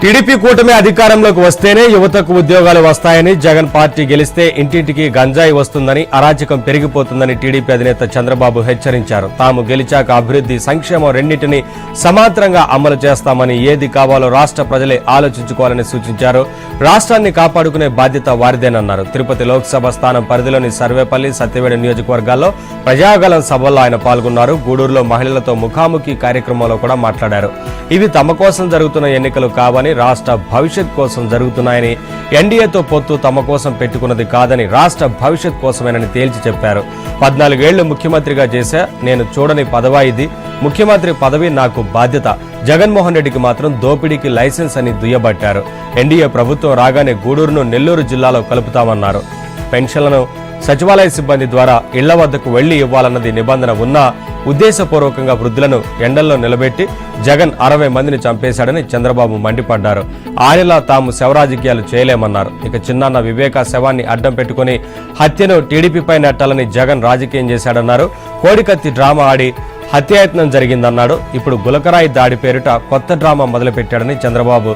TDP కూటమి అధికారంలోకి వస్తేనే యువతకు ఉద్యోగాలు వస్తాయని, జగన్ పార్టీ గెలిస్తే ఇంటింటికి గంజాయి వస్తుందని, అరాచకం పెరిగిపోతుందని టీడీపీ అధినేత చంద్రబాబు హెచ్చరించారు. తాము గెలిచాక అభివృద్ధి, సంక్షేమం రెండింటినీ సమాంతరంగా అమలు చేస్తామని, ఏది కావాలో రాష్ట్ర ప్రజలే ఆలోచించుకోవాలని సూచించారు. రాష్ట్రాన్ని కాపాడుకునే బాధ్యత వారిదేనన్నారు. తిరుపతి లోక్సభ స్థానం పరిధిలోని సర్వేపల్లి, సత్యవేడు నియోజకవర్గాల్లో ప్రజాగళం సభల్లో ఆయన పాల్గొన్నారు. గూడూరులో మహిళలతో ముఖాముఖి కార్యక్రమంలో కూడా మాట్లాడారు. ఇవి తమ కోసం జరుగుతున్న ఎన్నికలు కావని, రాష్ట్ర భవిష్యత్ కోసం జరుగుతున్నాయని, ఎన్డీఏతో పొత్తు తమ కోసం పెట్టుకున్నది కాదని, రాష్ట్ర భవిష్యత్ కోసమేనని తేల్చి చెప్పారు. 14 ఏళ్లు ముఖ్యమంత్రిగా చేశా, నేను చూడని పదవా ఇది. ముఖ్యమంత్రి పదవి నాకు బాధ్యత. జగన్మోహన్ రెడ్డికి మాత్రం దోపిడీకి లైసెన్స్ అని దుయ్యబట్టారు. ఎన్డీఏ ప్రభుత్వం రాగానే గూడూరును నెల్లూరు జిల్లాలో కలుపుతామన్నారు. పెన్షన్లను సచివాలయ సిబ్బంది ద్వారా ఇళ్ల వద్దకు వెళ్లి ఇవ్వాలన్నది నిబంధన ఉన్నా ఉద్దేశపూర్వకంగా వృద్ధులను ఎండల్లో నిలబెట్టి జగన్ 60 మందిని చంపేశాడని చంద్రబాబు మండిపడ్డారు. ఆయనలా తాము శవరాజకీయాలు చేయలేమన్నారు. ఇక చిన్నాన్న వివేక శవాన్ని అడ్డం పెట్టుకుని హత్యను టీడీపీపై నెట్టాలని జగన్ రాజకీయం చేశాడన్నారు. కోడికత్తి డ్రామా ఆడి హత్యాయత్నం జరిగిందన్నాడు. ఇప్పుడు గులకరాయి దాడి పేరిట కొత్త డ్రామా మొదలుపెట్టాడని చంద్రబాబు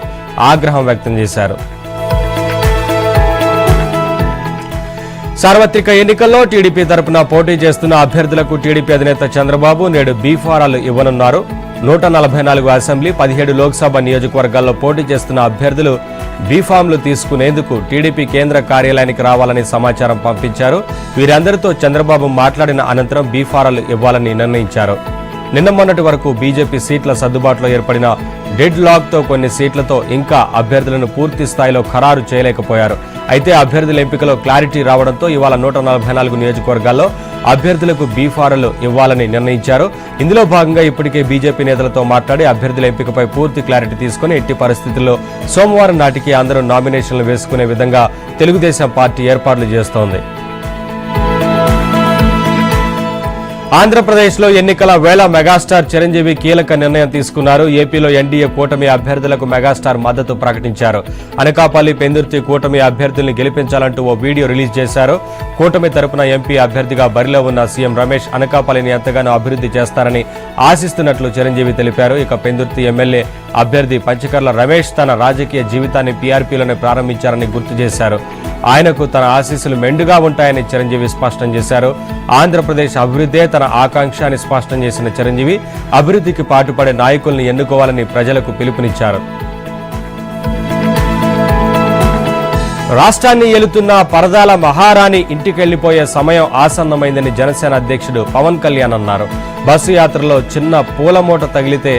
ఆగ్రహం వ్యక్తం చేశారు. సార్వత్రిక ఎన్నికల్లో టీడీపీ తరపున పోటీ చేస్తున్న అభ్యర్థులకు టీడీపీ అధినేత చంద్రబాబు నేడు బీఫారాలు ఇవ్వనున్నారు. 144 అసెంబ్లీ, 17 లోక్సభ నియోజకవర్గాల్లో పోటీ చేస్తున్న అభ్యర్థులు బీఫామ్లు తీసుకునేందుకు టీడీపీ కేంద్ర కార్యాలయానికి రావాలని సమాచారం పంపించారు. వీరందరితో చంద్రబాబు మాట్లాడిన అనంతరం బీఫారాలు ఇవ్వాలని నిర్ణయించారు. నిన్న మొన్నటి వరకు బీజేపీ సీట్ల సర్దుబాటులో ఏర్పడిన డెడ్ లాక్తో కొన్ని సీట్లతో ఇంకా అభ్యర్థులను పూర్తి స్థాయిలో ఖరారు చేయలేకపోయారు. అయితే అభ్యర్థుల ఎంపికలో క్లారిటీ రావడంతో ఇవాళ 144 నియోజకవర్గాల్లో అభ్యర్థులకు బీఫారాలు ఇవ్వాలని నిర్ణయించారు. ఇందులో భాగంగా ఇప్పటికే బీజేపీ నేతలతో మాట్లాడి అభ్యర్థుల ఎంపికపై పూర్తి క్లారిటీ తీసుకుని ఎట్టి పరిస్థితుల్లో సోమవారం నాటికి అందరూ నామినేషన్లు వేసుకునే విధంగా తెలుగుదేశం పార్టీ ఏర్పాట్లు చేస్తోంది. ఆంధ్రప్రదేశ్లో ఎన్నికల వేళ మెగాస్టార్ చిరంజీవి కీలక నిర్ణయం తీసుకున్నారు. ఏపీలో ఎన్డీఏ కూటమి అభ్యర్థులకు మెగాస్టార్ మద్దతు ప్రకటించారు. అనకాపల్లి, పెందుర్తి కూటమి అభ్యర్థుల్ని గెలిపించాలంటూ ఓ వీడియో రిలీజ్ చేశారు. కూటమి తరపున ఎంపీ అభ్యర్థిగా బరిలో ఉన్న సీఎం రమేష్ అనకాపల్లిని ఎంతగానో అభివృద్ధి చేస్తారని ఆశిస్తున్నట్లు చిరంజీవి తెలిపారు. ఇక పెందుర్తి ఎమ్మెల్యే అభ్యర్థి పంచకర్ల రమేష్ తన రాజకీయ జీవితాన్ని పీఆర్పీలోనే ప్రారంభించారని గుర్తు చేశారు. ఆయనకు తన ఆశీస్సులు మెండుగా ఉంటాయని చిరంజీవి స్పష్టం చేశారు. ఆంధ్రప్రదేశ్ అభివృద్ధే తన ఆకాంక్ష అని స్పష్టం చేసిన చిరంజీవి అభివృద్ధికి పాటుపడే నాయకుల్ని ఎన్నుకోవాలని ప్రజలకు పిలుపునిచ్చారు. రాష్ట్రాన్ని ఏలుతున్న పరదాల మహారాణి ఇంటికెళ్లిపోయే సమయం ఆసన్నమైందని జనసేన అధ్యక్షుడు పవన్ కళ్యాణ్ అన్నారు. బస్సు యాత్రలో చిన్న పూలమూట తగిలితే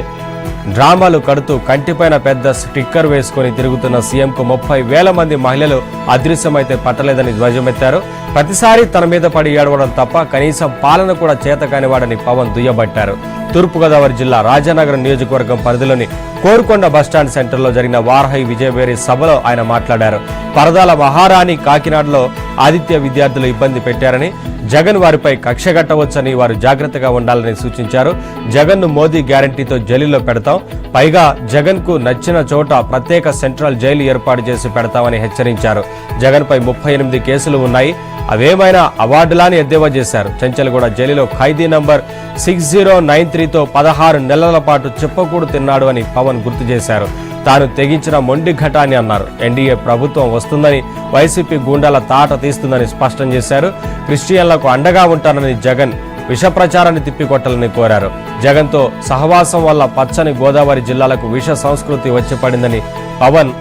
డ్రామాలు కడుతూ కంటిపైన పెద్ద స్టిక్కర్ వేసుకుని తిరుగుతున్న సీఎంకు 30,000 మంది మహిళలు అదృశ్యమైతే పట్టలేదని ధ్వజమెత్తారు. ప్రతిసారి తన మీద పడి ఏడవడం తప్ప కనీసం పాలన కూడా చేతకానివాడని పవన్ దుయ్యబట్టారు. తూర్పుగోదావరి జిల్లా రాజానగరం నియోజకవర్గం పరిధిలోని కోరుకొండ బస్టాండ్ సెంటర్లో జరిగిన వారాహి విజయవేరి సభలో ఆయన మాట్లాడారు. పరదాల మహారాణి కాకినాడలో ఆదిత్య విద్యార్థులు ఇబ్బంది పెట్టారని, జగన్ వారిపై కక్షగట్టవచ్చని, వారు జాగ్రత్తగా ఉండాలని సూచించారు. జగన్ను మోదీ గ్యారంటీతో జైలులో పెడతాం, పైగా జగన్కు నచ్చిన చోట ప్రత్యేక సెంట్రల్ జైలు ఏర్పాటు చేసి పెడతామని హెచ్చరించారు. జగన్పై 38 కేసులు ఉన్నాయి, అవేమైనా అవార్డులాని ఎద్దేవా చేశారు. చెంచల్గూడ జైలులో ఖైదీ నంబర్ 6093తో 16 నెలల పాటు చెప్పకూడు తిన్నాడు అని పవన్ గుర్తు చేశారు. తాను తెగించిన మొండి ఘటాన్ని అన్నారు. ఎన్డీఏ ప్రభుత్వం వస్తుందని, వైసీపీ గూండాల తాట తీస్తుందని స్పష్టం చేశారు. క్రిస్టియన్లకు అండగా ఉంటానని జగన్ విష ప్రచారాన్ని తిప్పికొట్టాలని కోరారు. జగన్తో సహవాసం వల్ల పచ్చని గోదావరి జిల్లాలకు విష సంస్కృతి వచ్చి పడిందని పవన్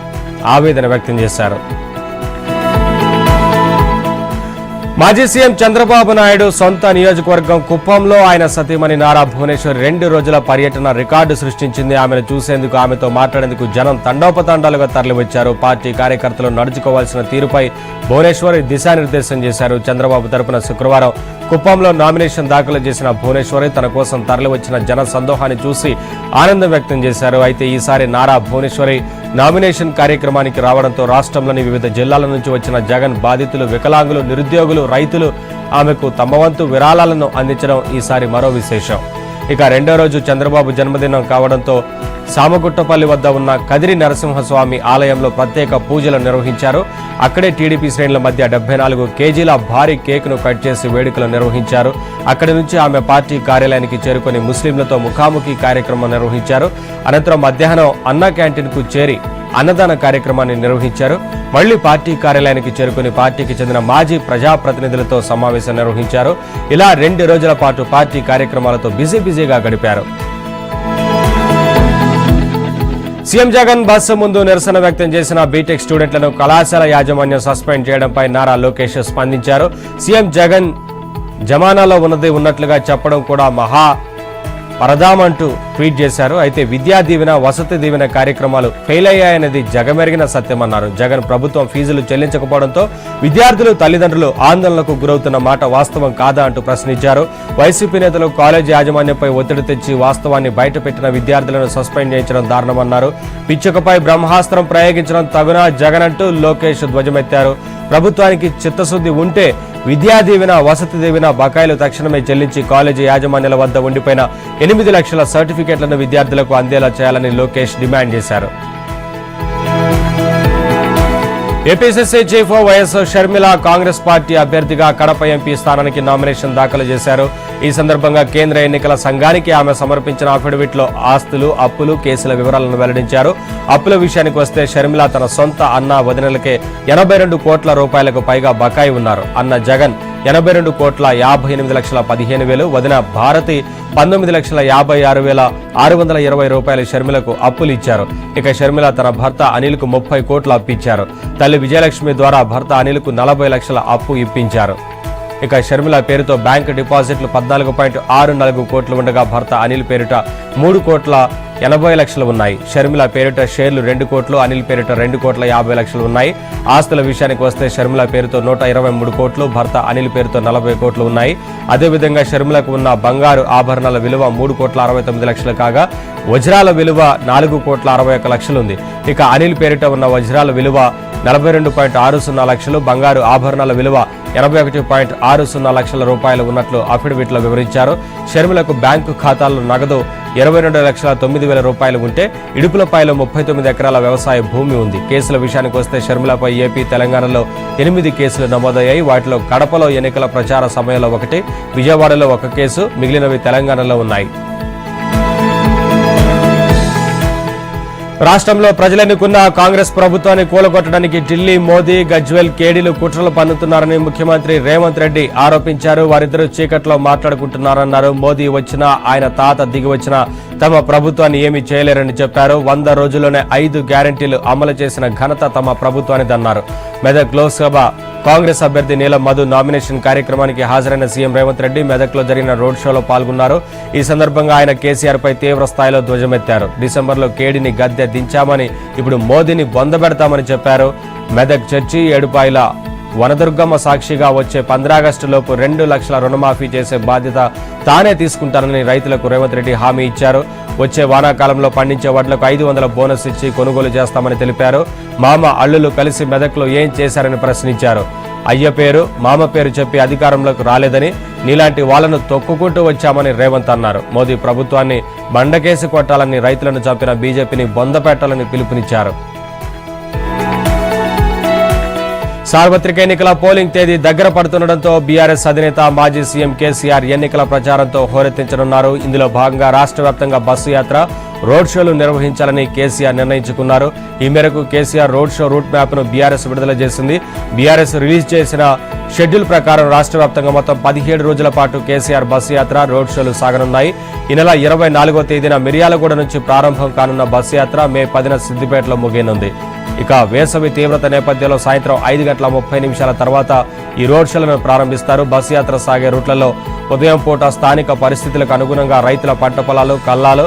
ఆవేదన వ్యక్తం చేశారు. మాజీ సీఎం చంద్రబాబు నాయుడు సొంత నియోజకవర్గం కుప్పంలో ఆయన సతీమణి నారా భువనేశ్వర్ 2 రోజుల పర్యటన రికార్డు సృష్టించింది. ఆమెను చూసేందుకు, ఆమెతో మాట్లాడేందుకు జనం తండోపతండాలుగా తరలివచ్చారు. పార్టీ కార్యకర్తలు నడుచుకోవాల్సిన తీరుపై భువనేశ్వర్ దిశానిర్దేశం చేశారు. చంద్రబాబు తరపున శుక్రవారం కుప్పంలో నామినేషన్ దాఖలు చేసిన భువనేశ్వరి తన కోసం తరలివచ్చిన జన సందోహాన్ని చూసి ఆనందం వ్యక్తం చేశారు. అయితే ఈసారి నారా భువనేశ్వరి నామినేషన్ కార్యక్రమానికి రావడంతో రాష్ట్రంలోని వివిధ జిల్లాల నుంచి వచ్చిన జగన్ బాధితులు, వికలాంగులు, నిరుద్యోగులు, రైతులు ఆమెకు తమ వంతు విరాళాలను అందించడం ఈసారి మరో విశేషం. ఇక రెండో రోజు చంద్రబాబు జన్మదినం కావడంతో సామగుట్టపల్లి వద్ద ఉన్న కదిరి నరసింహస్వామి ఆలయంలో ప్రత్యేక పూజలు నిర్వహించారు. అక్కడే టీడీపీ శ్రేణుల మధ్య 74 కేజీల భారీ కేక్ను కట్ చేసి వేడుకలు నిర్వహించారు. అక్కడి నుంచి ఆమె పార్టీ కార్యాలయానికి చేరుకుని ముస్లింలతో ముఖాముఖి కార్యక్రమం నిర్వహించారు. అనంతరం మధ్యాహ్నం అన్న క్యాంటీన్కు చేరి అన్నదాన కార్యక్రమాన్ని నిర్వహించారు. మళ్లీ పార్టీ కార్యాలయానికి చేరుకుని పార్టీకి చెందిన మాజీ ప్రజాప్రతినిధులతో సమావేశం నిర్వహించారు. ఇలా 2 రోజుల పాటు పార్టీ కార్యక్రమాలతో బిజీగా గడిపారు. సీఎం జగన్ బస్సు ముందు నిరసన వ్యక్తం చేసిన బీటెక్ స్టూడెంట్లను కళాశాల యాజమాన్యం సస్పెండ్ చేయడంపై నారా లోకేష్ స్పందించారు. సీఎం జగన్ జమానాలో ఉన్నట్లుగా చెప్పడం కూడా మహా పరదామంటూ ట్వీట్ చేశారు. అయితే విద్యా దీవెన, వసతి దీవెన కార్యక్రమాలు ఫెయిల్ అయ్యాయనేది జగమెరిగిన సత్యమన్నారు. జగన్ ప్రభుత్వం ఫీజులు చెల్లించకపోవడంతో విద్యార్థులు, తల్లిదండ్రులు ఆందోళనకు గురవుతున్న మాట వాస్తవం కాదా అంటూ ప్రశ్నించారు. వైసీపీ నేతలు కాలేజీ యాజమాన్యంపై ఒత్తిడి తెచ్చి వాస్తవాన్ని బయటపెట్టిన విద్యార్థులను సస్పెండ్ చేయించడం దారుణమన్నారు. పిచ్చుకపై బ్రహ్మాస్త్రం ప్రయోగించడం తగునా జగన్ అంటూ లోకేష్ ధ్వజమెత్తారు. ప్రభుత్వానికి చిత్తశుద్ధి ఉంటే విద్యా దీవెన, వసతి దీవెన బకాయిలు తక్షణమే చెల్లించి కాలేజీ యాజమాన్యాల వద్ద ఉండిపోయిన 8 లక్షల సర్టిఫికెట్లను విద్యార్థులకు అందేలా చేయాలని లోకేష్ డిమాండ్ చేశారు. APCC chief YS Sharmila Congress party అభ్యర్థిగా కడప ఎంపీ స్థానానికి నామినేషన్ దాఖలు చేశారు. ఈ సందర్భంగా కేంద్ర ఎన్నికల సంఘానికి ఆమె సమర్పించిన అఫిడవిట్లో ఆస్తులు, అప్పులు, కేసుల వివరాలను వెల్లడించారు. అప్పుల విషయానికి వస్తే షర్మిల తన సొంత అన్న, వదినలకే 82 కోట్ల రూపాయలకు పైగా బకాయి ఉన్నారు. అన్న జగన్ 82 కోట్ల 58 లక్షల 15 వేలు, వదిన భారతి 19 లక్షల 56 వేల 620 రూపాయలు షర్మిలకు అప్పులు ఇచ్చారు. ఇక షర్మిల తన భర్త అనిల్కు 30 కోట్ల అప్పు ఇచ్చారు. తల్లి విజయలక్ష్మి ద్వారా భర్త అనిల్కు 40 లక్షల అప్పు ఇప్పించారు. ఇక షర్మిల పేరుతో బ్యాంకు డిపాజిట్లు 14.64 కోట్లు ఉండగా భర్త అనిల్ పేరిట 3 కోట్ల 80 లక్షలు ఉన్నాయి. షర్మిల పేరిట షేర్లు 2 కోట్లు, అనిల్ పేరిట 2 కోట్ల 50 లక్షలు ఉన్నాయి. ఆస్తుల విషయానికి వస్తే షర్మిల పేరుతో 123 కోట్లు, భర్త అనిల్ పేరుతో 40 కోట్లు ఉన్నాయి. అదేవిధంగా షర్మిలకు ఉన్న బంగారు ఆభరణాల విలువ 3 కోట్ల 69 లక్షలు కాగా వజ్రాల విలువ 4 కోట్ల 61 లక్షలుంది. ఇక అనిల్ పేరిట ఉన్న వజ్రాల విలువ 42.60 లక్షలు, బంగారు ఆభరణాల విలువ 81.60 లక్షల రూపాయలు ఉన్నట్లు అఫిడవిట్లో వివరించారు. షర్మిలకు బ్యాంకు ఖాతాల్లో నగదు 22 లక్షల 9 వేల రూపాయలు ఉంటే ఇడుపులపాయలో 39 ఎకరాల వ్యవసాయ భూమి ఉంది. కేసుల విషయానికి వస్తే షర్మిలపై ఏపీ, తెలంగాణలో 8 కేసులు నమోదయ్యాయి. వాటిలో కడపలో ఎన్నికల ప్రచార సమయంలో 1, విజయవాడలో 1 కేసు, మిగిలినవి తెలంగాణలో ఉన్నాయి. రాష్ట్రంలో ప్రజలెన్నుకున్న కాంగ్రెస్ ప్రభుత్వాన్ని కూలగొట్టడానికి ఢిల్లీ, మోదీ, గజ్వేల్ కేడీలు కుట్రలు పన్నుతున్నారని ముఖ్యమంత్రి రేవంత్ రెడ్డి ఆరోపించారు. వారిద్దరూ చీకట్లో మాట్లాడుకుంటున్నారన్నారు. మోదీ వచ్చినా, ఆయన తాత దిగి వచ్చినా తమ ప్రభుత్వాన్ని ఏమీ చేయలేరని చెప్పారు. 100 రోజుల్లోనే 5 గ్యారంటీలు అమలు చేసిన ఘనత తమ ప్రభుత్వానిదన్నారు. మెదక్ లోక్సభ కాంగ్రెస్ అభ్యర్థి నీలం మధు నామినేషన్ కార్యక్రమానికి హాజరైన సీఎం రేవంత్ రెడ్డి మెదక్లో జరిగిన రోడ్ షోలో పాల్గొన్నారు. ఈ సందర్భంగా ఆయన కేసీఆర్ పై తీవ్ర స్థాయిలో ధ్వజమెత్తారు. డిసెంబర్లో కేడీని గద్దె దించామని, ఇప్పుడు మోదీని బొందబెడతామని చెప్పారు. మెదక్ చర్చి, ఏడుపాయల వనదుర్గమ్మ సాక్షిగా వచ్చే 15 ఆగస్టులోపు 2 లక్షల రుణమాఫీ చేసే బాధ్యత తానే తీసుకుంటానని రైతులకు రేవంత్ రెడ్డి హామీ ఇచ్చారు. వచ్చే వానాకాలంలో పండించే వడ్లకు 500 బోనస్ ఇచ్చి కొనుగోలు చేస్తామని తెలిపారు. మామ, అల్లులు కలిసి మెదక్లో ఏం చేశారని ప్రశ్నించారు. అయ్య పేరు, మామ పేరు చెప్పి అధికారంలోకి రాలేదని, నీలాంటి వాళ్లను తొక్కుకుంటూ వచ్చామని రేవంత్ అన్నారు. మోదీ ప్రభుత్వాన్ని బండకేసి కొట్టాలని, రైతులను చంపిన బీజేపీని బొందపెట్టాలని పిలుపునిచ్చారు. సార్వత్రిక ఎన్నికల పోలింగ్ తేదీ దగ్గర పడుతుండటంతో బీఆర్ఎస్ అధినేత మాజీ సీఎం కేసీఆర్ ఎన్నికల ప్రచారంతో హోరెత్తించనున్నారు. ఇందులో భాగంగా రాష్ట్ర వ్యాప్తంగా బస్సు యాత్ర, రోడ్ షోలు నిర్వహించాలని కేసీఆర్ నిర్ణయించుకున్నారు. ఈ మేరకు KCR road show route map ను బీఆర్ఎస్ విడుదల చేసింది. బీఆర్ఎస్ రిలీజ్ చేసిన షెడ్యూల్ ప్రకారం రాష్ట్ర వ్యాప్తంగా మొత్తం 17 రోజుల పాటు కేసీఆర్ బస్సు యాత్ర, రోడ్ షోలు సాగనున్నాయి. ఈ నెల 24వ తేదీన మిర్యాలగూడ నుంచి ప్రారంభం కానున్న బస్సు యాత్ర మే 10న సిద్దిపేటలో ముగియనుంది. ఇక వేసవి తీవ్రత నేపథ్యంలో సాయంత్రం 5:30 తర్వాత ఈ రోడ్ షోలను ప్రారంభిస్తారు. బస్సు యాత్ర సాగే రూట్లలో ఉదయం పూట స్థానిక పరిస్థితులకు అనుగుణంగా రైతుల పంట పొలాలు, కల్లాలు,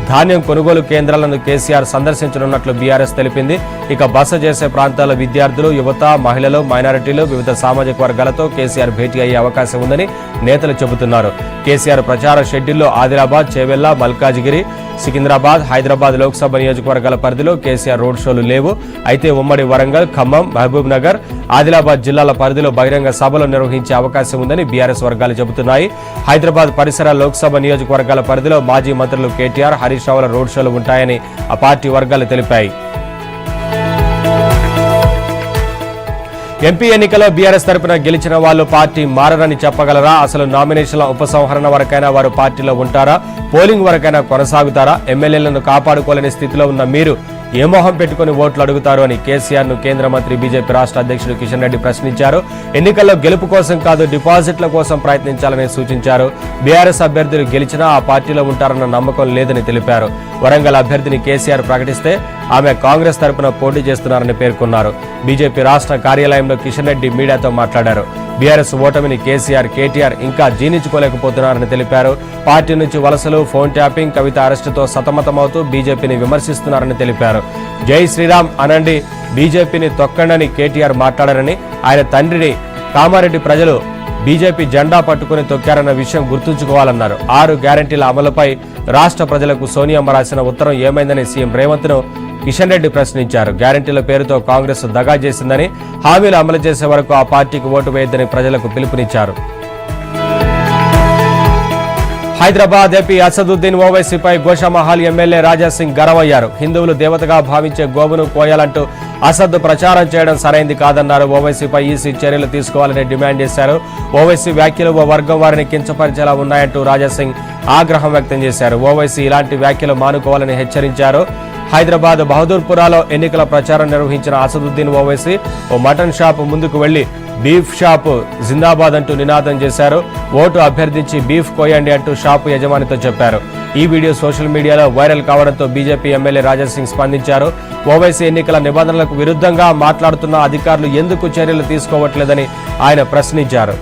ధాన్యం కొనుగోలు కేంద్రాలను కేసీఆర్ సందర్శించనున్నట్లు బీఆర్ఎస్ తెలిపింది. ఇక బస చేసే ప్రాంతాల విద్యార్థులు, యువత, మహిళలు, మైనారిటీలు, వివిధ సామాజిక వర్గాలతో కేసీఆర్ భేటీ అయ్యే అవకాశం ఉందని నేతలు చెబుతున్నారు. కేసీఆర్ ప్రచార షెడ్యూల్లో ఆదిలాబాద్, చేవెళ్ల, మల్కాజిగిరి, సికింద్రాబాద్, హైదరాబాద్ లోక్సభ నియోజకవర్గాల పరిధిలో కేసీఆర్ రోడ్ షోలు లేవు. అయితే ఉమ్మడి వరంగల్, ఖమ్మం, మహబూబ్ నగర్, ఆదిలాబాద్ జిల్లాల పరిధిలో బహిరంగ సభలు నిర్వహించే అవకాశం ఉందని బీఆర్ఎస్ వర్గాలు చెబుతున్నాయి. హైదరాబాద్ పరిసర లోక్సభ నియోజకవర్గాల పరిధిలో మాజీ మంత్రులు కేటీఆర్, హరీష్ రావుల రోడ్ షోలు ఉంటాయని ఆ పార్టీ వర్గాలు తెలిపాయి. ఎంపీ ఎన్నికలో బీఆర్ఎస్ తరపున గెలిచిన వాళ్లు పార్టీ మారరని చెప్పగలరా? అసలు నామినేషన్ల ఉపసంహరణ వరకైనా వారు పార్టీలో ఉంటారా? పోలింగ్ వరకైనా కొనసాగుతారా? ఎమ్మెల్యేలను కాపాడుకోలేని స్థితిలో ఉన్న మీరు ఏ మొహం పెట్టుకుని ఓట్లు అడుగుతారు అని కేసీఆర్ ను కేంద్ర మంత్రి బీజేపీ రాష్ట్ర అధ్యక్షుడు కిషన్ రెడ్డి ప్రశ్నించారు. ఎన్నికల్లో గెలుపు కోసం కాదు, డిపాజిట్ల కోసం ప్రయత్నించాలని సూచించారు. బీఆర్ఎస్ అభ్యర్థులు గెలిచినా ఆ పార్టీలో ఉంటారన్న నమ్మకం లేదని తెలిపారు. వరంగల్ అభ్యర్థిని కేసీఆర్ ప్రకటిస్తే ఆమె కాంగ్రెస్ తరపున పోటీ చేస్తున్నారని పేర్కొన్నారు. బీజేపీ రాష్ట్ర కార్యాలయంలో కిషన్ రెడ్డి మీడియాతో మాట్లాడారు. బీఆర్ఎస్ ఓటమిని కేటీఆర్ ఇంకా జీర్ణించుకోలేకపోతున్నారని తెలిపారు. పార్టీ నుంచి వలసలు, ఫోన్ ట్యాపింగ్, కవిత అరెస్టుతో సతమతమవుతూ బీజేపీని విమర్శిస్తున్నారని తెలిపారు. జై శ్రీరామ్ అనండి, బీజేపీని తొక్కండని కేటీఆర్ మాట్లాడారని, ఆయన తండ్రిని కామారెడ్డి ప్రజలు బీజేపీ జెండా పట్టుకుని తొక్కారన్న విషయం గుర్తుంచుకోవాలన్నారు. 6 గ్యారంటీల అమలుపై రాష్ట్ర ప్రజలకు సోనియమ్మ రాసిన ఉత్తరం ఏమైందని సీఎం రేవంత్ ను కిషన్ రెడ్డి ప్రశ్నించారు. గ్యారంటీల పేరుతో కాంగ్రెస్ దగా చేసిందని, హామీలు అమలు చేసే వరకు ఆ పార్టీకి ఓటు వేయొద్దని ప్రజలకు పిలుపునిచ్చారు. హైదరాబాద్ ఎంపీ అసదుద్దీన్ ఓవైసీపై గోషామహల్ ఎమ్మెల్యే రాజాసింగ్ గరవయ్యారు. హిందువులు దేవతగా భావించే గోవును కోయాలంటూ అసద్ ప్రచారం చేయడం సరైంది కాదన్నారు. ఓవైసీపై ఈసీ చర్యలు తీసుకోవాలని డిమాండ్ చేశారు. ఓవైసీ వ్యాఖ్యలు ఓ వర్గం వారిని కించపరిచేలా ఉన్నాయంటూ రాజాసింగ్ ఆగ్రహం వ్యక్తం చేశారు. ఓవైసీ ఇలాంటి వ్యాఖ్యలు మానుకోవాలని హెచ్చరించారు. హైదరాబాద్ బహదూర్పురాలో ఎన్నికల ప్రచారం నిర్వహించిన అసదుద్దీన్ ఓవైసీ ఓ మటన్ షాప్ ముందుకు వెళ్లి బీఫ్ షాప్ జిందాబాద్ అంటూ నినాదం చేశారు. ఓటు అభ్యర్థించి బీఫ్ కోయండి అంటూ షాపు యజమానితో చెప్పారు. ఈ వీడియో సోషల్ మీడియాలో వైరల్ కావడంతో బీజేపీ ఎమ్మెల్యే రాజాసింగ్ స్పందించారు. ఓవైసీ ఎన్నికల నిబంధనలకు విరుద్ధంగా మాట్లాడుతున్న అధికారులు ఎందుకు చర్యలు తీసుకోవట్లేదని ఆయన ప్రశ్నించారు.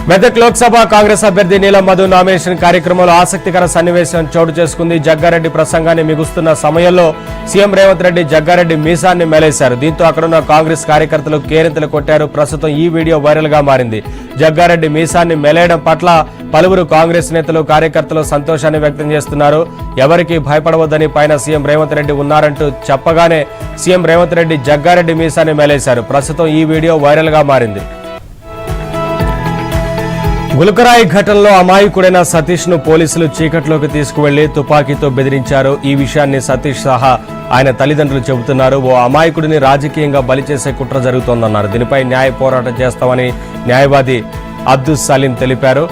మెదక్ లోక్సభ కాంగ్రెస్ అభ్యర్థి నీలం మధు నామినేషన్ కార్యక్రమంలో ఆసక్తికర సన్నివేశం చోటు చేసుకుంది. జగ్గారెడ్డి ప్రసంగాన్ని మిగుస్తున్న సమయంలో సీఎం రేవంత్ రెడ్డి జగ్గారెడ్డి మీసాన్ని మెలేశారు. దీంతో అక్కడున్న కాంగ్రెస్ కార్యకర్తలు కేరింతలు కొట్టారు. ప్రస్తుతం ఈ వీడియో వైరల్ గా మారింది. జగ్గారెడ్డి మీసాన్ని మెలేయడం పట్ల పలువురు కాంగ్రెస్ నేతలు, కార్యకర్తలు సంతోషాన్ని వ్యక్తం చేస్తున్నారు. ఎవరికి భయపడవద్దని పైన సీఎం రేవంత్ రెడ్డి ఉన్నారంటూ చెప్పగానే సీఎం రేవంత్ రెడ్డి జగ్గారెడ్డి మీసాన్ని మెలేశారు. ప్రస్తుతం ఈ వీడియో వైరల్ గా మారింది. గులకరాయి ఘటనలో అమాయకుడైన సతీష్ ను పోలీసులు చీకట్లోకి తీసుకువెళ్లి తుపాకీతో బెదిరించారు. ఈ విషయాన్ని సతీష్ సహా ఆయన తల్లిదండ్రులు చెబుతున్నారు. ఓ అమాయకుడిని రాజకీయంగా బలి చేసే కుట్ర జరుగుతోందన్నారు. దీనిపై న్యాయ పోరాటం చేస్తామని న్యాయవాది అబ్దుల్ సలీం తెలిపారు.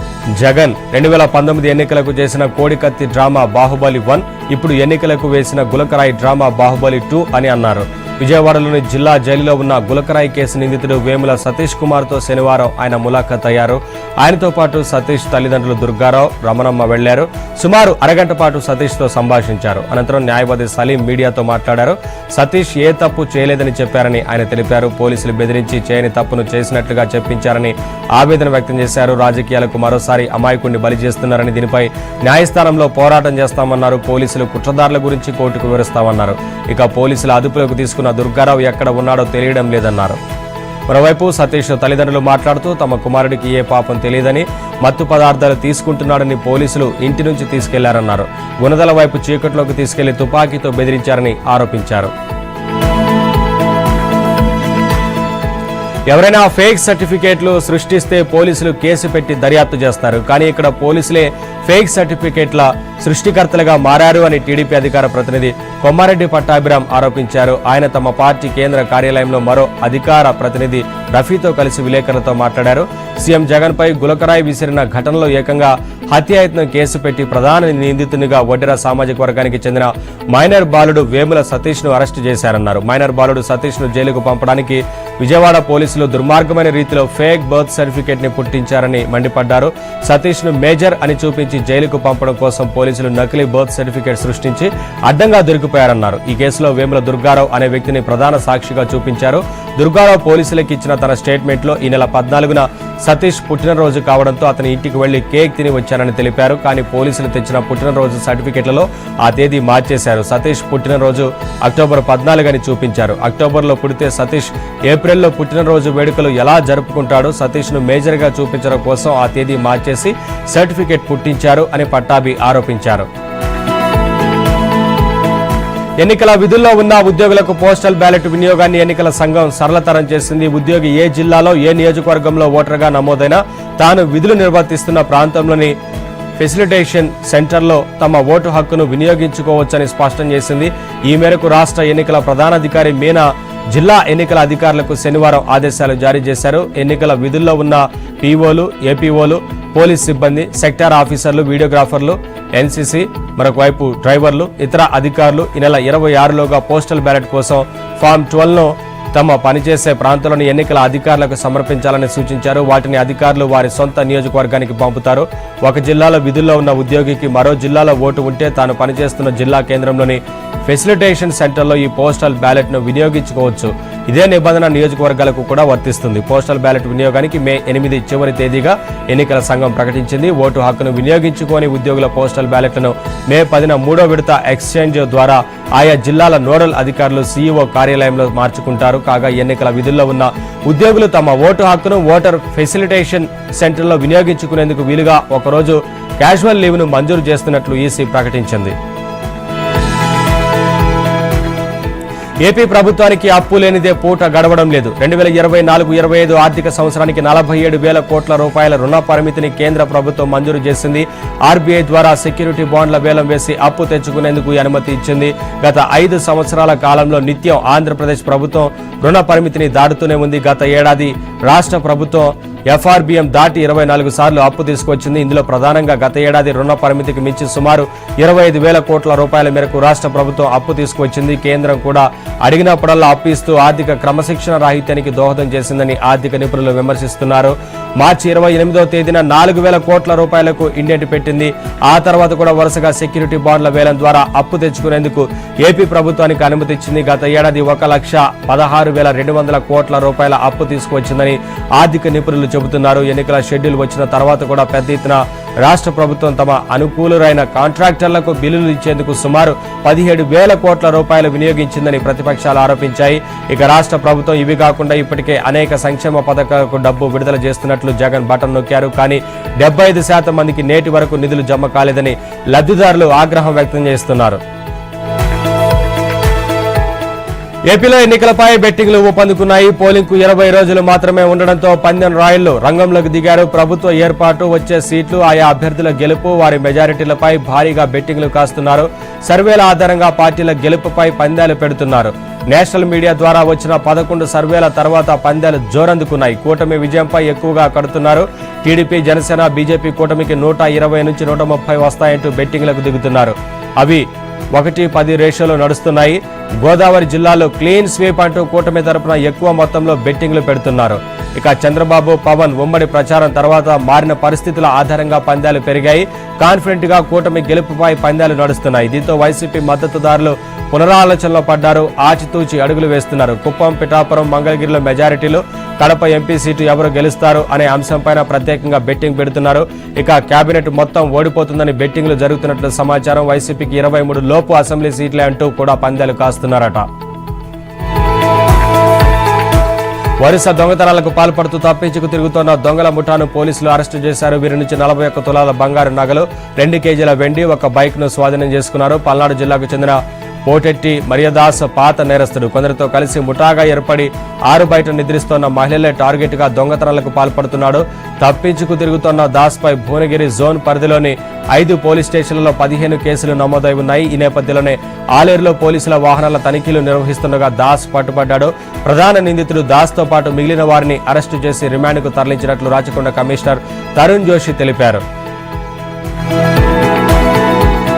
జగన్ 2019 ఎన్నికలకు చేసిన కోడికత్తి డ్రామా బాహుబలి 1 ఇప్పుడు ఎన్నికలకు వేసిన గులకరాయి డ్రామా బాహుబలి 2 అని అన్నారు. విజయవాడలోని జిల్లా జైలులో ఉన్న గులకరాయి కేసు నిందితుడు వేముల సతీష్ కుమార్ తో శనివారం ఆయన ములాఖత్ అయ్యారు. ఆయనతో పాటు సతీష్ తల్లిదండ్రులు దుర్గారావు, రమణమ్మ వెళ్లారు. సుమారు అరగంట పాటు సతీష్ తో సంభాషించారు. అనంతరం న్యాయవాది సలీం మీడియాతో మాట్లాడారు. సతీష్ ఏ తప్పు చేయలేదని చెప్పారని ఆయన తెలిపారు. పోలీసులు బెదిరించి చేయని తప్పును చేసినట్లుగా చెప్పించారని ఆవేదన వ్యక్తం చేశారు. రాజకీయాలకు మరోసారి అమాయకుడిని బలి చేస్తున్నారని, దీనిపై న్యాయస్థానంలో పోరాటం చేస్తామన్నారు. పోలీసులు కుట్రదారుల గురించి కోర్టుకు వివరిస్తామన్నారు. ఇక పోలీసుల అదుపులోకి తీసుకున్న దుర్గారావు ఎక్కడ ఉన్నాడో తెలియడం లేదన్నారు. మరోవైపు సతీష్ తల్లిదండ్రులు మాట్లాడుతూ తమ కుమారుడికి ఏ పాపం తెలియదని, మత్తు పదార్థాలు తీసుకుంటున్నాడని పోలీసులు ఇంటి నుంచి తీసుకెళ్లారన్నారు. గుణదల వైపు చీకట్లోకి తీసుకెళ్లి తుపాకీతో బెదిరించారని ఆరోపించారు. ఎవరైనా ఫేక్ సర్టిఫికేట్లు సృష్టిస్తే పోలీసులు కేసు పెట్టి దర్యాప్తు చేస్తారు. కానీ ఇక్కడ పోలీసులే ఫేక్ సర్టిఫికేట్ల సృష్టికర్తలుగా మారారు అని టీడీపీ అధికార ప్రతినిధి కొమ్మారెడ్డి పట్టాభిరామ్ ఆరోపించారు. ఆయన తమ పార్టీ కేంద్ర కార్యాలయంలో మరో అధికార ప్రతినిధి రఫీతో కలిసి విలేకరులతో మాట్లాడారు. సీఎం జగన్ పై గులకరాయి విసిరిన ఘటనలో ఏకంగా హత్యాయత్నం కేసు పెట్టి ప్రధాన నిందితునిగా వడ్డెర సామాజిక వర్గానికి చెందిన మైనర్ బాలుడు వేముల సతీష్ ను అరెస్టు చేశారన్నారు. మైనర్ బాలుడు సతీష్ ను జైలుకు పంపడానికి విజయవాడ పోలీసులు దుర్మార్గమైన రీతిలో ఫేక్ బర్త్ సర్టిఫికేట్ ని పుట్టించారని మండిపడ్డారు. సతీష్ ను మేజర్ అని చూపించి జైలుకు పంపడం కోసం పోలీసులు నకిలీ బర్త్ సర్టిఫికేట్ సృష్టించి అడ్డంగా దొరికిపోయారన్నారు. ఈ కేసులో వేముల దుర్గారావు అనే వ్యక్తిని ప్రధాన సాక్షిగా చూపించారు. దుర్గారావు పోలీసులకు ఇచ్చిన తన స్టేట్మెంట్ లో ఈ నెల 14న సతీష్ పుట్టినరోజు కావడంతో అతని ఇంటికి వెళ్లి కేక్ తిని వచ్చానని తెలిపారు. కానీ పోలీసులు తెచ్చిన పుట్టినరోజు సర్టిఫికెట్లలో ఆ తేదీ మార్చేశారు. సతీష్ పుట్టినరోజు అక్టోబర్ 14 అని చూపించారు. అక్టోబర్లో పుడితే సతీష్ ఏప్రిల్లో పుట్టినరోజు వేడుకలు ఎలా జరుపుకుంటాడో సతీష్ ను మేజర్ గా చూపించడం కోసం ఆ తేదీ మార్చేసి సర్టిఫికెట్ పుట్టించారు అని పట్టాభి ఆరోపించారు. ఎన్నికల విధుల్లో ఉన్న ఉద్యోగులకు పోస్టల్ బ్యాలెట్ వినియోగాన్ని ఎన్నికల సంఘం సరళతరం చేసింది. ఉద్యోగి ఏ జిల్లాలో ఏ నియోజకవర్గంలో ఓటర్గా నమోదైనా తాను విధులు నిర్వర్తిస్తున్న ప్రాంతంలోని ఫెసిలిటేషన్ సెంటర్లో తమ ఓటు హక్కును వినియోగించుకోవచ్చని స్పష్టం చేసింది. ఈ మేరకు రాష్ట్ర ఎన్నికల ప్రధానాధికారి మీనా జిల్లా ఎన్నికల అధికారులకు శనివారం ఆదేశాలు జారీ చేశారు. ఎన్నికల విధుల్లో ఉన్న పీఓలు, ఏపీఓలు, పోలీస్ సిబ్బంది, సెక్టార్ ఆఫీసర్లు, వీడియోగ్రాఫర్లు, ఎన్సీసీ, మరొక వైపు డ్రైవర్లు, ఇతర అధికారులు ఈ నెల 26లోగా పోస్టల్ బ్యాలెట్ కోసం ఫామ్ 12ను తమ పనిచేసే ప్రాంతంలోని ఎన్నికల అధికారులకు సమర్పించాలని సూచించారు. వాటిని అధికారులు వారి సొంత నియోజకవర్గానికి పంపుతారు. ఒక జిల్లాలో విధుల్లో ఉన్న ఉద్యోగికి మరో జిల్లాలో ఓటు ఉంటే తాను పనిచేస్తున్న జిల్లా కేంద్రంలోని ఫెసిలిటేషన్ సెంటర్లో ఈ పోస్టల్ బ్యాలెట్ను వినియోగించుకోవచ్చు. ఇదే నిబంధన నియోజకవర్గాలకు కూడా వర్తిస్తుంది. పోస్టల్ బ్యాలెట్ వినియోగానికి మే 8 చివరి తేదీగా ఎన్నికల సంఘం ప్రకటించింది. ఓటు హక్కును వినియోగించుకోని ఉద్యోగుల పోస్టల్ బ్యాలెట్లను మే 10న 3వ విడత ఎక్స్చేంజ్ ద్వారా ఆయా జిల్లాల నోడల్ అధికారులు సీఈఓ కార్యాలయంలో మార్చుకుంటారు. కాగా ఎన్నికల విధుల్లో ఉన్న ఉద్యోగులు తమ ఓటు హక్కును ఓటర్ ఫెసిలిటేషన్ సెంటర్లో వినియోగించుకునేందుకు వీలుగా ఒకరోజు క్యాజువల్ లీవ్ను మంజూరు చేస్తున్నట్లు ఈసీ ప్రకటించింది. ఏపీ ప్రభుత్వానికి అప్పు లేనిదే పూట గడవడం లేదు. 2024-25 ఆర్థిక సంవత్సరానికి 47,000 కోట్ల రూపాయల రుణ పరిమితిని కేంద్ర ప్రభుత్వం మంజూరు చేసింది. ఆర్బీఐ ద్వారా సెక్యూరిటీ బాండ్ల వేలం వేసి అప్పు తెచ్చుకునేందుకు అనుమతి ఇచ్చింది. గత 5 సంవత్సరాల కాలంలో నిత్యం ఆంధ్రప్రదేశ్ ప్రభుత్వం రుణ పరిమితిని దాటుతూనే ఉంది. గత ఏడాది రాష్ట్ర ప్రభుత్వం ఎఫ్ఆర్బిఎం దాటి 24 సార్లు అప్పు తీసుకొచ్చింది. ఇందులో ప్రధానంగా గత ఏడాది రుణ పరిమితికి మించి సుమారు 25,000 కోట్ల రూపాయల మేరకు రాష్ట్ర ప్రభుత్వం అప్పు తీసుకొచ్చింది. కేంద్రం కూడా అడిగినప్పుడల్లా అప్పు ఇస్తూ ఆర్థిక క్రమశిక్షణ రాహిత్యానికి దోహదం చేసిందని ఆర్థిక నిపుణులు విమర్శిస్తున్నారు. మార్చి 28వ తేదీన 4,000 కోట్ల రూపాయలకు ఇండెంట్ పెట్టింది. ఆ తర్వాత కూడా వరుసగా సెక్యూరిటీ బాండ్ల వేలం ద్వారా అప్పు తెచ్చుకునేందుకు ఏపీ ప్రభుత్వానికి అనుమతి ఇచ్చింది. గత ఏడాది 1,16,200 కోట్ల రూపాయల అప్పు తీసుకువచ్చిందని ఆర్థిక నిపుణులు చెబుతున్నారు. ఎన్నికల షెడ్యూల్ వచ్చిన తర్వాత కూడా పెద్ద ఎత్తున రాష్ట్ర ప్రభుత్వం తమ అనుకూలురైన కాంట్రాక్టర్లకు బిల్లులు ఇచ్చేందుకు సుమారు 17,000 కోట్ల రూపాయలు వినియోగించిందని ప్రతిపక్షాలు ఆరోపించాయి. ఇక రాష్ట్ర ప్రభుత్వం ఇవి కాకుండా ఇప్పటికే అనేక సంక్షేమ పథకాలకు డబ్బు విడుదల చేస్తున్నట్లు జగన్ బటన్ నొక్కారు. కానీ 75% మందికి నేటి వరకు నిధులు జమ కాలేదని లబ్ధిదారులు ఆగ్రహం వ్యక్తం చేస్తున్నారు. ఏపీలో ఎన్నికలపై బెట్టింగ్లు ఊపందుకున్నాయి. పోలింగ్ కు 20 రోజులు మాత్రమే ఉండడంతో పందెం రాయళ్లు రంగంలోకి దిగారు. ప్రభుత్వ ఏర్పాటు, వచ్చే సీట్లు, ఆయా అభ్యర్థుల గెలుపు, వారి మెజారిటీలపై భారీగా బెట్టింగ్లు కాస్తున్నారు. సర్వేల ఆధారంగా పార్టీల గెలుపుపై పందాలు పెడుతున్నారు. నేషనల్ మీడియా ద్వారా వచ్చిన 11 సర్వేల తర్వాత పందాలు జోరందుకున్నాయి. కూటమి విజయంపై ఎక్కువగా కడుతున్నారు. టీడీపీ, జనసేన, బీజేపీ కూటమికి 120 నుంచి 130 వస్తాయంటూ బెట్టింగ్లకు దిగుతున్నారు. అవి 1-10 రేషియోలో నడుస్తున్నాయి. గోదావరి జిల్లాలో క్లీన్ స్వీప్ అంటూ కూటమి తరపున ఎక్కువ మొత్తంలో బెట్టింగ్లు పెడుతున్నారు. ఇక చంద్రబాబు, పవన్ ఉమ్మడి ప్రచారం తర్వాత మారిన పరిస్థితుల ఆధారంగా పందాలు పెరిగాయి. కాన్ఫిడెంట్ గా కూటమి గెలుపుపై పందాలు నడుస్తున్నాయి. దీంతో వైసీపీ మద్దతుదారులు పునరాలోచనలో పడ్డారు. ఆచితూచి అడుగులు వేస్తున్నారు. కుప్పం, పిఠాపురం, మంగళగిరిలో మెజారిటీలు, కడప ఎంపీ సీటు ఎవరు గెలుస్తారు అనే అంశంపైన ప్రత్యేకంగా బెట్టింగ్ పెడుతున్నారు. ఇక కేబినెట్ మొత్తం ఓడిపోతుందని బెట్టింగ్లు జరుగుతున్నట్లు సమాచారం. వైసీపీకి 23 లోపు అసెంబ్లీ సీట్లే అంటూ కూడా పందాలు కాస్తున్నారట. వరుస దొంగతనాలకు పాల్పడుతూ తప్పించుకు తిరుగుతున్న దొంగల ముఠాను పోలీసులు అరెస్టు చేశారు. వీరి నుంచి 41 తులాల బంగారు నగలు, 2 కేజీల వెండి, ఒక బైక్ ను స్వాధీనం చేసుకున్నారు. పల్నాడు జిల్లాకు చెందిన పోటెట్టి మరియదాస్ పాత నేరస్తుడు. కొందరితో కలిసి ముఠాగా ఏర్పడి ఆరు బయట నిద్రిస్తోన్న మహిళలే టార్గెట్ గా దొంగతనాలకు పాల్పడుతున్నాడు. తప్పించుకు తిరుగుతున్న దాస్ పై భువనగిరి జోన్ పరిధిలోని 5 పోలీస్ స్టేషన్లలో 15 కేసులు నమోదై ఉన్నాయి. ఈ నేపథ్యంలోనే ఆలేరులో పోలీసుల వాహనాల తనిఖీలు నిర్వహిస్తుండగా దాస్ పట్టుబడ్డాడు. ప్రధాన నిందితుడు దాస్ తో పాటు మిగిలిన వారిని అరెస్టు చేసి రిమాండ్కు తరలించినట్లు రాచకొండ కమిషనర్ తరుణ్ జోషి తెలిపారు.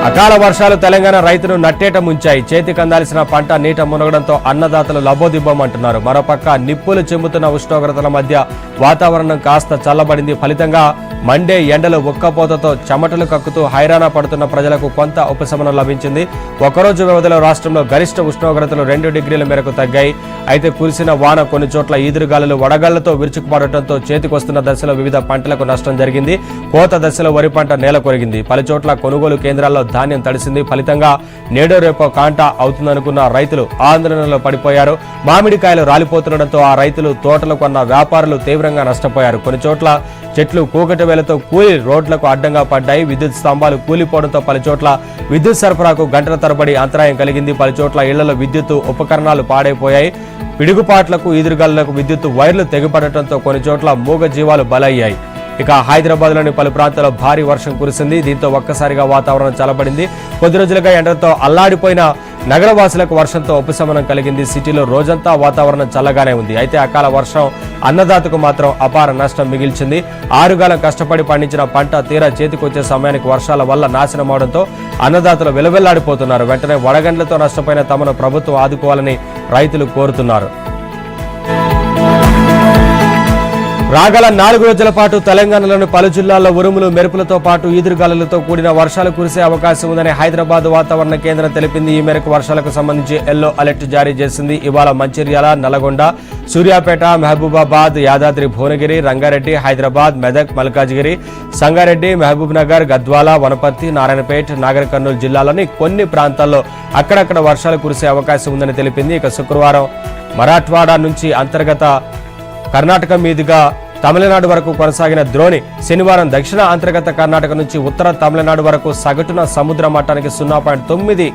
అకాల వర్షాలు తెలంగాణ రైతును నట్టేట ముంచాయి. చేతికి అందాల్సిన పంట నీట మునగడంతో అన్నదాతలు లబోదిబ్బమంటున్నారు. మరోపక్క నిప్పులు చెంబుతున్న ఉష్ణోగ్రతల మధ్య వాతావరణం కాస్త చల్లబడింది. ఫలితంగా మండే ఎండలు ఉక్కపోతతో చెమటలు కక్కుతూ హైరాణ పడుతున్న ప్రజలకు కొంత ఉపశమనం లభించింది. ఒకరోజు వ్యవధిలో రాష్ట్రంలో గరిష్ట ఉష్ణోగ్రతలు 2 డిగ్రీల మేరకు తగ్గాయి. అయితే కురిసిన వాన కొన్ని చోట్ల ఈదురుగాలులు వడగళ్లతో విరుచుకుపడటంతో చేతికొస్తున్న దశలో వివిధ పంటలకు నష్టం జరిగింది. కోత దశలో వరి పంట నేల కొరిగింది. పలు చోట్ల కొనుగోలు కేంద్రాల్లో ధాన్యం తడిసింది. ఫలితంగా నేడో రేపో కాంట అవుతుందనుకున్న రైతులు ఆందోళనలో పడిపోయారు. మామిడికాయలు రాలిపోతుండటంతో ఆ రైతులు, తోటలు కొన్న వ్యాపారులు తీవ్రంగా నష్టపోయారు. కొన్ని చోట్ల చెట్లు కూకటి వేలతో కూలి రోడ్లకు అడ్డంగా పడ్డాయి. విద్యుత్ స్తంభాలు కూలిపోవడంతో పలు చోట్ల విద్యుత్ సరఫరాకు గంటల తరబడి అంతరాయం కలిగింది. పలు చోట్ల ఇళ్లలో విద్యుత్ ఉపకరణాలు పాడైపోయాయి. పిడుగుపాట్లకు, ఈదురుగాలులకు విద్యుత్ వైర్లు తెగిపడటంతో కొన్ని చోట్ల మూగ జీవాలు బలయ్యాయి. ఇక హైదరాబాద్లోని పలు ప్రాంతాల్లో భారీ వర్షం కురిసింది. దీంతో ఒక్కసారిగా వాతావరణం చల్లబడింది. కొద్ది రోజులుగా ఎండలతో అల్లాడిపోయిన నగరవాసులకు వర్షంతో ఉపశమనం కలిగింది. సిటీలో రోజంతా వాతావరణం చల్లగానే ఉంది. అయితే అకాల వర్షం అన్నదాతకు మాత్రం అపార నష్టం మిగిల్చింది. ఆరుగాలం కష్టపడి పండించిన పంట తీరా చేతికొచ్చే సమయానికి వర్షాల వల్ల నాశనం అవడంతో అన్నదాతలు విలవిల్లాడిపోతున్నారు. వెంటనే వడగండ్లతో నష్టపోయిన తమను ప్రభుత్వం ఆదుకోవాలని రైతులు కోరుతున్నారు. రాగల 4 రోజుల పాటు తెలంగాణలోని పలు జిల్లాల్లో ఉరుములు మెరుపులతో పాటు ఈదురుగాలులతో కూడిన వర్షాలు కురిసే అవకాశం ఉందని హైదరాబాద్ వాతావరణ కేంద్రం తెలిపింది. ఈ మేరకు వర్షాలకు సంబంధించి ఎల్లో అలర్ట్ జారీ చేసింది. ఇవాళ మంచిర్యాల, నల్గొండ, సూర్యాపేట, మహబూబాబాద్, యాదాద్రి భువనగిరి, రంగారెడ్డి, హైదరాబాద్, మెదక్, మల్కాజ్గిరి, సంగారెడ్డి, మహబూబ్ నగర్, గద్వాల, వనపర్తి, నారాయణపేట్, నాగర్ కర్నూలు జిల్లాలోని కొన్ని ప్రాంతాల్లో అక్కడక్కడ వర్షాలు కురిసే అవకాశం ఉందని తెలిపింది. ఇక శుక్రవారం మరాఠ్వాడా నుంచి అంతర్గత కర్ణాటక మీదుగా తమిళనాడు వరకు కొనసాగిన ద్రోణి శనివారం దక్షిణ అంతర్గత కర్ణాటక నుంచి ఉత్తర తమిళనాడు వరకు సగటున సముద్ర మట్టానికి 0.9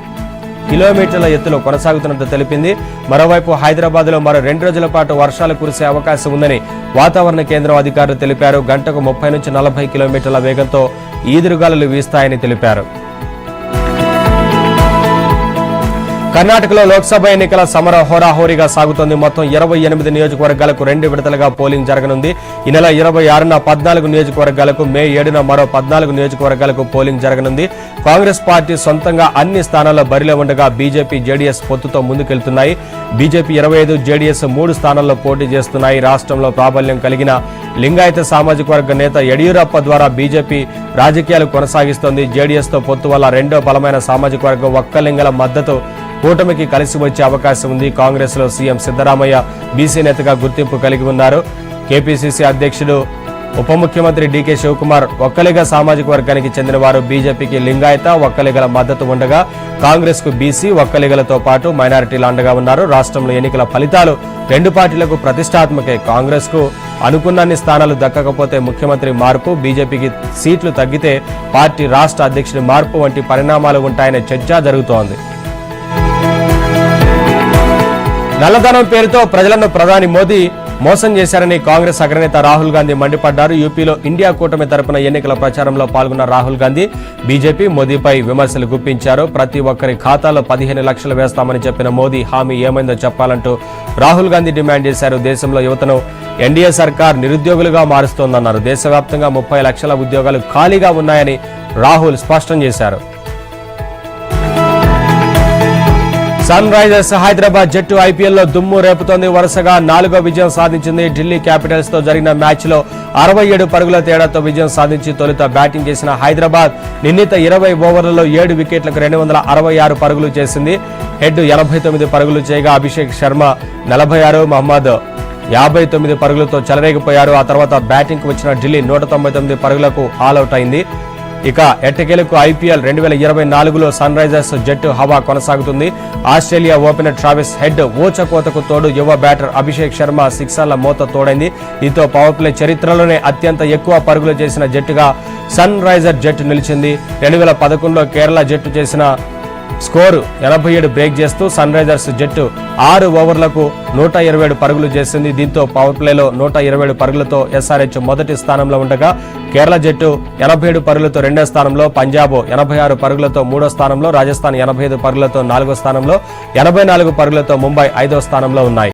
కిలోమీటర్ల ఎత్తులో కొనసాగుతున్నట్టు తెలిపింది. మరోవైపు హైదరాబాద్లో మరో 2 రోజుల పాటు వర్షాలు కురిసే అవకాశం ఉందని వాతావరణ కేంద్రం అధికారులు తెలిపారు. గంటకు 30 నుంచి 40 కిలోమీటర్ల వేగంతో ఈదురుగాలులు వీస్తాయని తెలిపారు. కర్ణాటకలో లోక్సభ ఎన్నికల సమరం హోరాహోరీగా సాగుతోంది. మొత్తం 28 నియోజకవర్గాలకు 2 విడతలుగా పోలింగ్ జరగనుంది. ఈ నెల 26న 14 నియోజకవర్గాలకు, మే 7న మరో 14 నియోజకవర్గాలకు పోలింగ్ జరగనుంది. కాంగ్రెస్ పార్టీ సొంతంగా అన్ని స్థానాల్లో బరిలో ఉండగా బీజేపీ, జేడీఎస్ పొత్తుతో ముందుకెళ్తున్నాయి. బీజేపీ 25, జేడీఎస్ 3 స్థానాల్లో పోటీ చేస్తున్నాయి. రాష్ట్రంలో ప్రాబల్యం కలిగిన లింగాయత సామాజిక వర్గ నేత యడియూరప్ప ద్వారా బీజేపీ రాజకీయాలు కొనసాగిస్తోంది. జేడీఎస్తో పొత్తు వల్ల రెండో బలమైన సామాజిక వర్గం ఒక్కలింగల మద్దతు కూటమికి కలిసి వచ్చే అవకాశం ఉంది. కాంగ్రెస్ లో సీఎం సిద్ధరామయ్య బీసీ నేతగా గుర్తింపు కలిగి ఉన్నారు. కేపీసీసీ అధ్యక్షుడు ఉప ముఖ్యమంత్రి డీకే శివకుమార్ ఒక్కలిగ సామాజిక వర్గానికి చెందిన వారు. బీజేపీకి లింగాయత, ఒక్కలిగల మద్దతు ఉండగా కాంగ్రెస్ కు బీసీ, ఒక్కలిగలతో పాటు మైనారిటీలు అండగా ఉన్నారు. రాష్ట్రంలో ఎన్నికల ఫలితాలు 2 పార్టీలకు ప్రతిష్టాత్మకే. కాంగ్రెస్ కు అనుకున్నన్ని స్థానాలు దక్కకపోతే ముఖ్యమంత్రి మార్పు, బీజేపీకి సీట్లు తగ్గితే పార్టీ రాష్ట్ర అధ్యక్షుడి మార్పు వంటి పరిణామాలు ఉంటాయనే చర్చ జరుగుతోంది. నల్లధనం పేరుతో ప్రజలను ప్రధాని మోదీ మోసం చేశారని కాంగ్రెస్ అగ్రనేత రాహుల్ గాంధీ మండిపడ్డారు. యూపీలో ఇండియా కూటమి తరపున ఎన్నికల ప్రచారంలో పాల్గొన్న రాహుల్ గాంధీ బీజేపీ, మోదీపై విమర్శలు గుప్పించారు. ప్రతి ఒక్కరి ఖాతాలో 15 లక్షలు వేస్తామని చెప్పిన మోదీ హామీ ఏమైందో చెప్పాలంటూ రాహుల్ గాంధీ డిమాండ్ చేశారు. దేశంలో యువతను ఎన్డీఏ సర్కార్ నిరుద్యోగులుగా మారుస్తోందన్నారు. దేశవ్యాప్తంగా 30 లక్షల ఉద్యోగాలు ఖాళీగా ఉన్నాయని రాహుల్ స్పష్టం చేశారు. సన్ రైజర్స్ హైదరాబాద్ జట్టు ఐపీఎల్లో దుమ్ము రేపుతోంది. వరుసగా 4వ విజయం సాధించింది. ఢిల్లీ క్యాపిటల్స్ తో జరిగిన మ్యాచ్ లో 67 పరుగుల తేడాతో విజయం సాధించి తొలుత బ్యాటింగ్ చేసిన హైదరాబాద్ నిర్ణీత 20 ఓవర్లలో 7 వికెట్లకు 266 పరుగులు చేసింది. హెడ్ 89 పరుగులు చేయగా అభిషేక్ శర్మ 46, మహమ్మద్ 59 పరుగులతో చెలరేగిపోయారు. ఆ తర్వాత బ్యాటింగ్ కు వచ్చిన ఢిల్లీ 199 పరుగులకు ఆల్అౌట్ అయింది. ఇక ఎట్టకేలకు ఐపీఎల్ 2024లో సన్ రైజర్స్ జట్టు హవా కొనసాగుతుంది. ఆస్ట్రేలియా ఓపెనర్ ట్రావిస్ హెడ్ ఊచకోతకు తోడు యువ బ్యాటర్ అభిషేక్ శర్మ సిక్సర్ల మోత తోడైంది. దీంతో పవర్ ప్లే చరిత్రలోనే అత్యంత ఎక్కువ పరుగులు చేసిన జట్టుగా సన్ రైజర్ జట్టు నిలిచింది. 2011లో కేరళ జట్టు చేసిన స్కోరు 87 బ్రేక్ చేస్తూ సన్ రైజర్స్ జట్టు 6 ఓవర్లకు 127 పరుగులు చేసింది. దీంతో పవర్ ప్లేలో 127 పరుగులతో ఎస్ఆర్హెచ్ మొదటి స్థానంలో ఉండగా కేరళ జట్టు 87 పరుగులతో 2వ స్థానంలో, పంజాబ్ 86 పరుగులతో 3వ స్థానంలో, రాజస్థాన్ 85 పరుగులతో 4వ స్థానంలో, 84 పరుగులతో ముంబై 5వ స్థానంలో ఉన్నాయి.